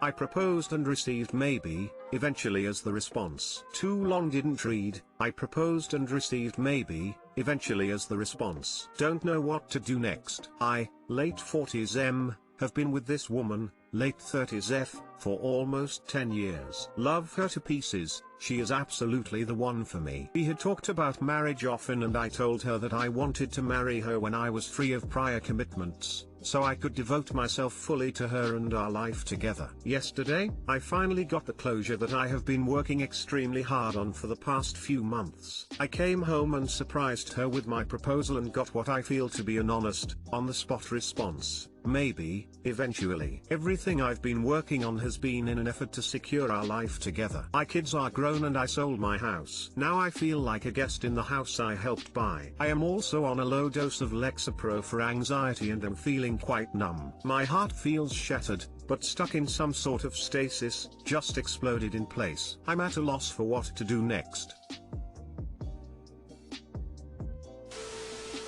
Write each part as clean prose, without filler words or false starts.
I proposed and received maybe, eventually as the response. Too long didn't read, I proposed and received maybe, eventually as the response. Don't know what to do next. I, late 40s M, have been with this woman, late 30s F, for almost 10 years. Love her to pieces, she is absolutely the one for me. We had talked about marriage often and I told her that I wanted to marry her when I was free of prior commitments, so I could devote myself fully to her and our life together. Yesterday, I finally got the closure that I have been working extremely hard on for the past few months. I came home and surprised her with my proposal and got what I feel to be an honest, on-the-spot response. Maybe, eventually. Everything I've been working on has been in an effort to secure our life together. My kids are grown and I sold my house. Now I feel like a guest in the house I helped buy. I am also on a low dose of Lexapro for anxiety and am feeling quite numb. My heart feels shattered, but stuck in some sort of stasis, just exploded in place. I'm at a loss for what to do next.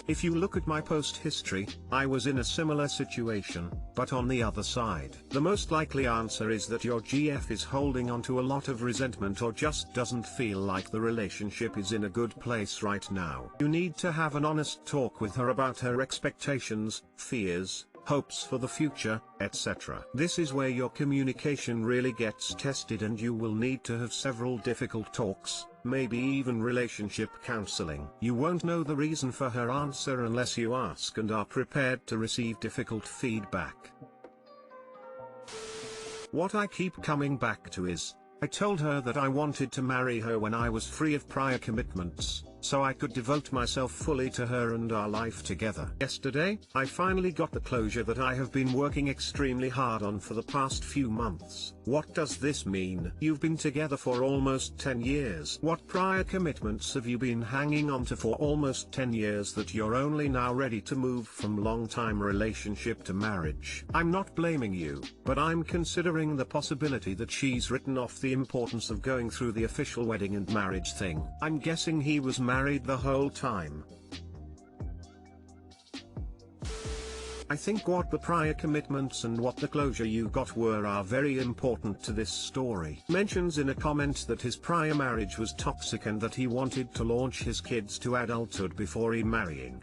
If you look at my post history, I was in a similar situation, but on the other side. The most likely answer is that your GF is holding on to a lot of resentment or just doesn't feel like the relationship is in a good place right now. You need to have an honest talk with her about her expectations, fears, hopes for the future, etc. This is where your communication really gets tested and you will need to have several difficult talks, maybe even relationship counseling. You won't know the reason for her answer unless you ask and are prepared to receive difficult feedback. What I keep coming back to is, I told her that I wanted to marry her when I was free of prior commitments, so I could devote myself fully to her and our life together. Yesterday, I finally got the closure that I have been working extremely hard on for the past few months. What does this mean? You've been together for almost 10 years. What prior commitments have you been hanging on to for almost 10 years that you're only now ready to move from long-time relationship to marriage? I'm not blaming you, but I'm considering the possibility that she's written off the importance of going through the official wedding and marriage thing. I'm guessing he was married the whole time. I think what the prior commitments and what the closure you got were are very important to this story. Mentions in a comment that his prior marriage was toxic and that he wanted to launch his kids to adulthood before marrying.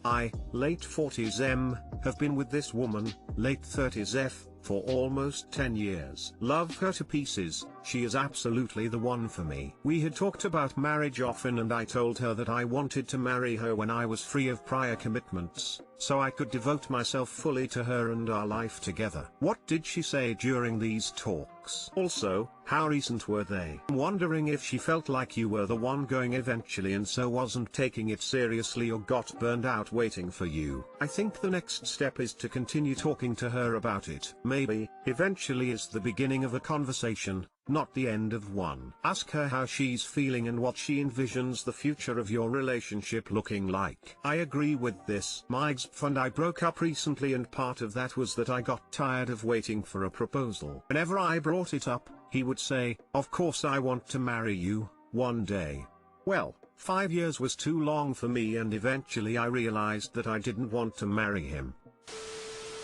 I, late 40s M, have been with this woman, late 30s F, for almost 10 years. Love her to pieces, she is absolutely the one for me. We had talked about marriage often and I told her that I wanted to marry her when I was free of prior commitments, so I could devote myself fully to her and our life together. What did she say during these talks? Also, how recent were they? I'm wondering if she felt like you were the one going eventually and so wasn't taking it seriously or got burned out waiting for you. I think the next step is to continue talking to her about it. Maybe, eventually is the beginning of a conversation, not the end of one. Ask her how she's feeling and what she envisions the future of your relationship looking like. I agree with this. My ex and I broke up recently and part of that was that I got tired of waiting for a proposal. Whenever I brought it up, he would say, "Of course I want to marry you, one day." Well, 5 years was too long for me and eventually I realized that I didn't want to marry him.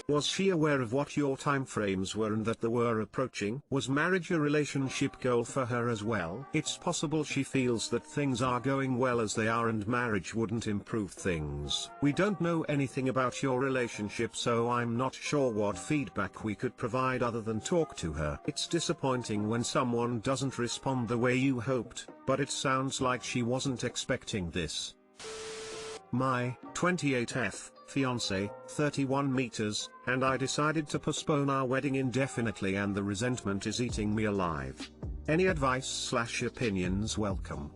Was she aware of what your timeframes were and that they were approaching? Was marriage a relationship goal for her as well? It's possible she feels that things are going well as they are and marriage wouldn't improve things. We don't know anything about your relationship, so I'm not sure what feedback we could provide other than talk to her. It's disappointing when someone doesn't respond the way you hoped, but it sounds like she wasn't expecting this. My 28F fiancé, 31 meters, and I decided to postpone our wedding indefinitely and the resentment is eating me alive. Any advice/opinions welcome.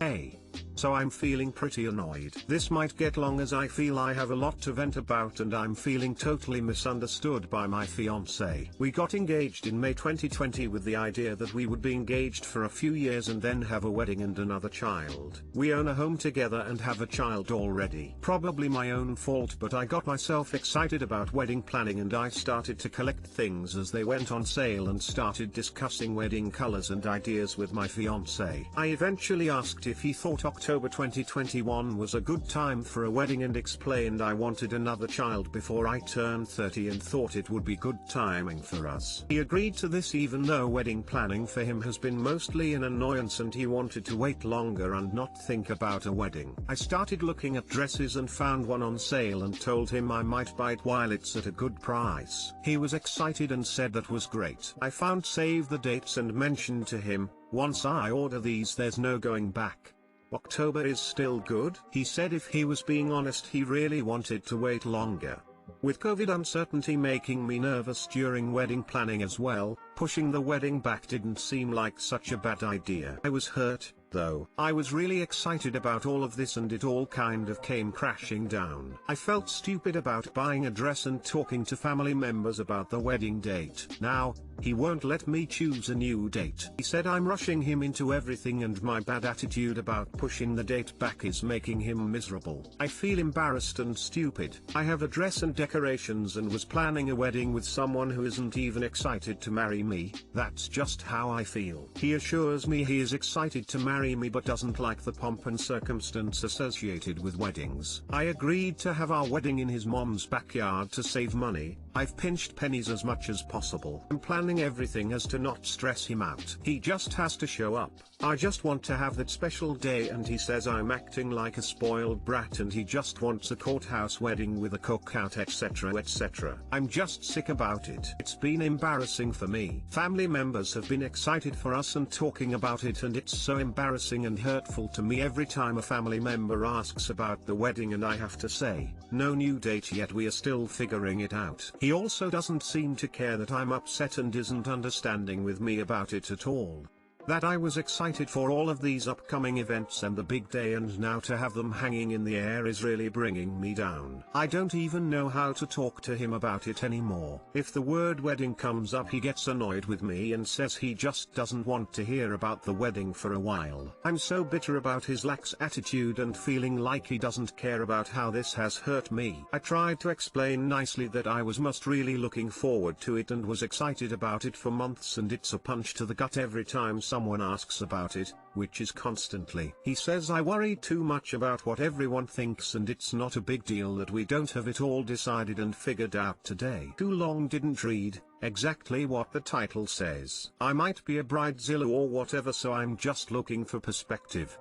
So I'm feeling pretty annoyed. This might get long as I feel I have a lot to vent about and I'm feeling totally misunderstood by my fiancé. We got engaged in May 2020 with the idea that we would be engaged for a few years and then have a wedding and another child. We own a home together and have a child already. Probably my own fault, but I got myself excited about wedding planning and I started to collect things as they went on sale and started discussing wedding colors and ideas with my fiancé. I eventually asked if he thought October 2021 was a good time for a wedding and explained I wanted another child before I turned 30 and thought it would be good timing for us. He agreed to this even though wedding planning for him has been mostly an annoyance and he wanted to wait longer and not think about a wedding. I started looking at dresses and found one on sale and told him I might buy it while it's at a good price. He was excited and said that was great. I found save the dates and mentioned to him, once I order these there's no going back. October is still good. He said if he was being honest he really wanted to wait longer. With COVID uncertainty making me nervous during wedding planning as well, pushing the wedding back didn't seem like such a bad idea. I was hurt, though. I was really excited about all of this and it all kind of came crashing down. I felt stupid about buying a dress and talking to family members about the wedding date. Now, he won't let me choose a new date. He said I'm rushing him into everything and my bad attitude about pushing the date back is making him miserable. I feel embarrassed and stupid. I have a dress and decorations and was planning a wedding with someone who isn't even excited to marry me. That's just how I feel. He assures me he is excited to marry me but doesn't like the pomp and circumstance associated with weddings. I agreed to have our wedding in his mom's backyard to save money. I've pinched pennies as much as possible. I'm planning everything as to not stress him out. He just has to show up. I just want to have that special day and he says I'm acting like a spoiled brat and he just wants a courthouse wedding with a cookout etc etc. I'm just sick about it. It's been embarrassing for me. Family members have been excited for us and talking about it and it's so embarrassing and hurtful to me every time a family member asks about the wedding and I have to say, no new date yet, we are still figuring it out. He also doesn't seem to care that I'm upset and isn't understanding with me about it at all. That I was excited for all of these upcoming events and the big day and now to have them hanging in the air is really bringing me down. I don't even know how to talk to him about it anymore. If the word wedding comes up he gets annoyed with me and says he just doesn't want to hear about the wedding for a while. I'm so bitter about his lax attitude and feeling like he doesn't care about how this has hurt me. I tried to explain nicely that I was really looking forward to it and was excited about it for months and it's a punch to the gut every time someone asks about it, which is constantly. He says I worry too much about what everyone thinks and it's not a big deal that we don't have it all decided and figured out today. Too long didn't read exactly what the title says. I might be a bridezilla or whatever, so I'm just looking for perspective.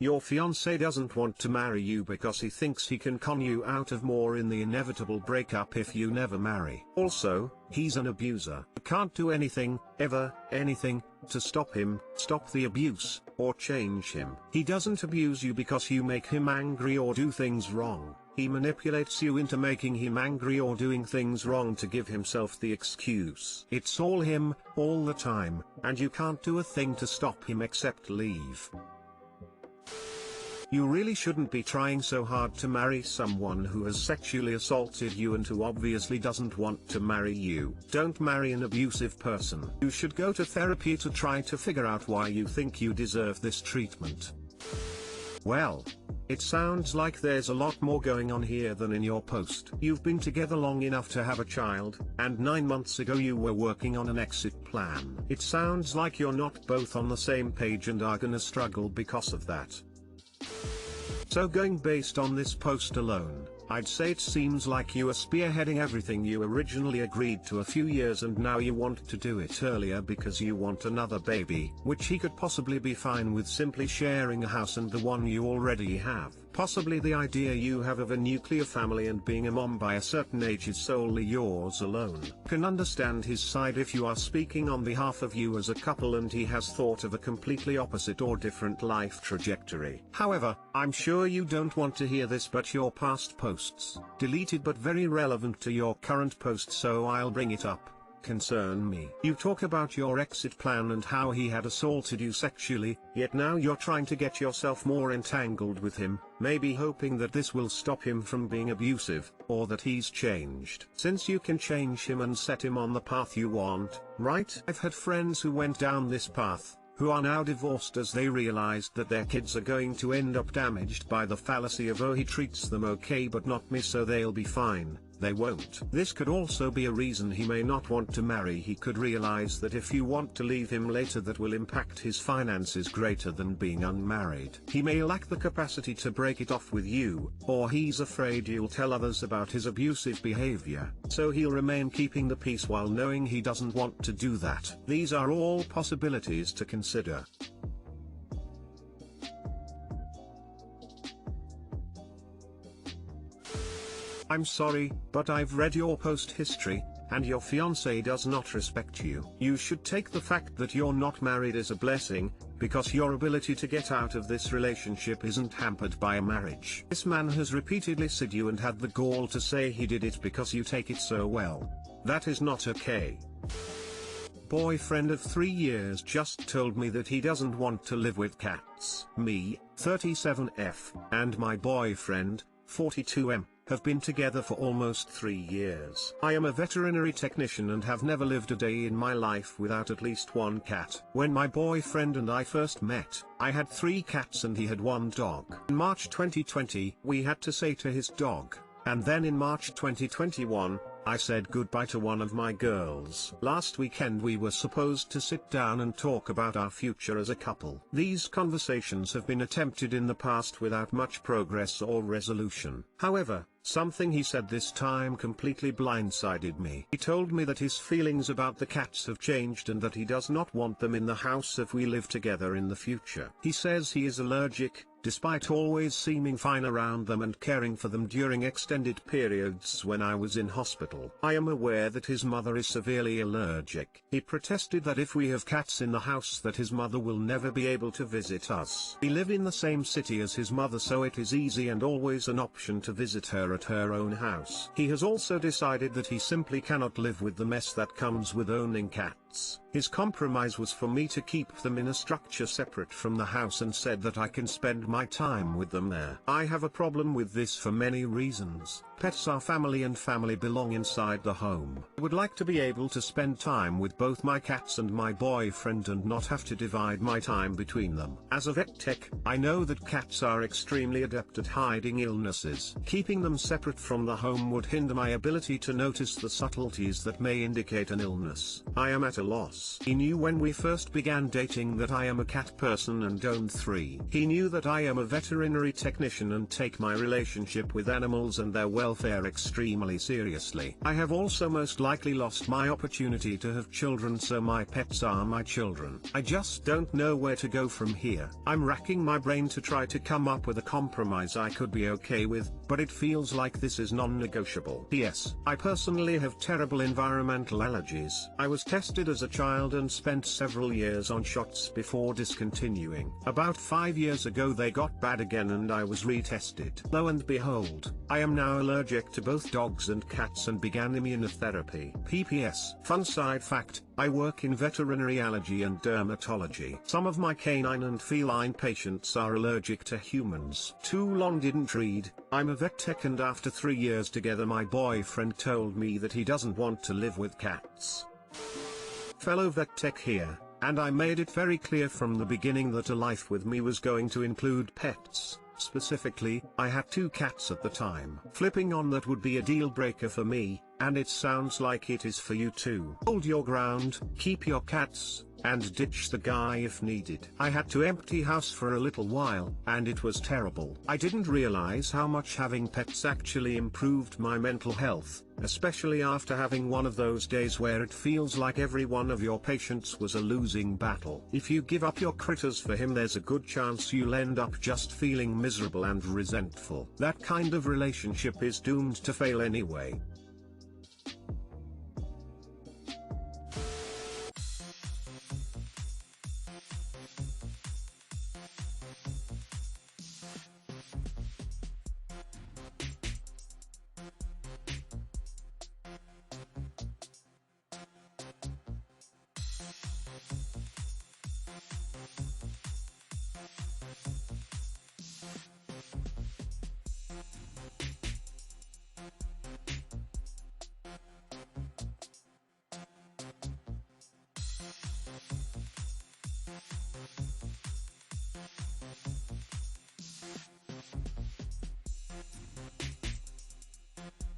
Your fiancé doesn't want to marry you because he thinks he can con you out of more in the inevitable breakup if you never marry. Also, he's an abuser. You can't do anything, ever, anything, to stop him, stop the abuse, or change him. He doesn't abuse you because you make him angry or do things wrong. He manipulates you into making him angry or doing things wrong to give himself the excuse. It's all him, all the time, and you can't do a thing to stop him except leave. You really shouldn't be trying so hard to marry someone who has sexually assaulted you and who obviously doesn't want to marry you. Don't marry an abusive person. You should go to therapy to try to figure out why you think you deserve this treatment. Well, it sounds like there's a lot more going on here than in your post. You've been together long enough to have a child, and 9 months ago you were working on an exit plan. It sounds like you're not both on the same page and are gonna struggle because of that. So going based on this post alone, I'd say it seems like you are spearheading everything you originally agreed to a few years and now you want to do it earlier because you want another baby, which he could possibly be fine with simply sharing a house and the one you already have. Possibly the idea you have of a nuclear family and being a mom by a certain age is solely yours alone. Can understand his side if you are speaking on behalf of you as a couple and he has thought of a completely opposite or different life trajectory. However, I'm sure you don't want to hear this, but your past posts, deleted but very relevant to your current post, so I'll bring it up, concern me. You talk about your exit plan and how he had assaulted you sexually, yet now you're trying to get yourself more entangled with him, maybe hoping that this will stop him from being abusive, or that he's changed. Since you can change him and set him on the path you want, right? I've had friends who went down this path, who are now divorced as they realized that their kids are going to end up damaged by the fallacy of oh he treats them okay but not me so they'll be fine. they won't. This could also be a reason he may not want to marry. He could realize that if you want to leave him later, that will impact his finances greater than being unmarried. He may lack the capacity to break it off with you, or he's afraid you'll tell others about his abusive behavior, so he'll remain keeping the peace while knowing he doesn't want to do that. These are all possibilities to consider. I'm sorry, but I've read your post history, and your fiancé does not respect you. You should take the fact that you're not married as a blessing, because your ability to get out of this relationship isn't hampered by a marriage. This man has repeatedly said you and had the gall to say he did it because you take it so well. That is not okay. Boyfriend of 3 years just told me that he doesn't want to live with cats. Me, 37F, and my boyfriend, 42M, have been together for almost 3 years. I am a veterinary technician and have never lived a day in my life without at least one cat. When my boyfriend and I first met, I had 3 cats and he had 1 dog. In March 2020, we had to say to his dog, and then in March 2021, I said goodbye to one of my girls. Last weekend we were supposed to sit down and talk about our future as a couple. These conversations have been attempted in the past without much progress or resolution. However, something he said this time completely blindsided me. He told me that his feelings about the cats have changed and that he does not want them in the house if we live together in the future. He says he is allergic, despite always seeming fine around them and caring for them during extended periods when I was in hospital. I am aware that his mother is severely allergic. He protested that if we have cats in the house that his mother will never be able to visit us. We live in the same city as his mother, so it is easy and always an option to visit her at her own house. He has also decided that he simply cannot live with the mess that comes with owning cats. His compromise was for me to keep them in a structure separate from the house and said that I can spend my time with them there. I have a problem with this for many reasons. Pets are family and family belong inside the home. I would like to be able to spend time with both my cats and my boyfriend and not have to divide my time between them. As a vet tech, I know that cats are extremely adept at hiding illnesses. Keeping them separate from the home would hinder my ability to notice the subtleties that may indicate an illness. I am at a loss. He knew when we first began dating that I am a cat person and own 3. He knew that I am a veterinary technician and take my relationship with animals and their welfare extremely seriously. I have also most likely lost my opportunity to have children, so my pets are my children. I just don't know where to go from here. I'm racking my brain to try to come up with a compromise I could be okay with, but it feels like this is non-negotiable. P.S. I personally have terrible environmental allergies. I was tested as a child and spent several years on shots before discontinuing. About 5 years ago they got bad again and I was retested. Lo and behold, I am now allergic to both dogs and cats and began immunotherapy. PPS. Fun side fact, I work in veterinary allergy and dermatology. Some of my canine and feline patients are allergic to humans. Too long didn't read. I'm a vet tech and after 3 years together my boyfriend told me that he doesn't want to live with cats. Fellow vet tech here, and I made it very clear from the beginning that a life with me was going to include pets. Specifically, I had 2 cats at the time. Flipping on that would be a deal breaker for me, and it sounds like it is for you too. Hold your ground, keep your cats, and ditch the guy if needed. I had to empty house for a little while, and it was terrible. I didn't realize how much having pets actually improved my mental health, especially after having one of those days where it feels like every one of your patients was a losing battle. If you give up your critters for him, there's a good chance you'll end up just feeling miserable and resentful. That kind of relationship is doomed to fail anyway.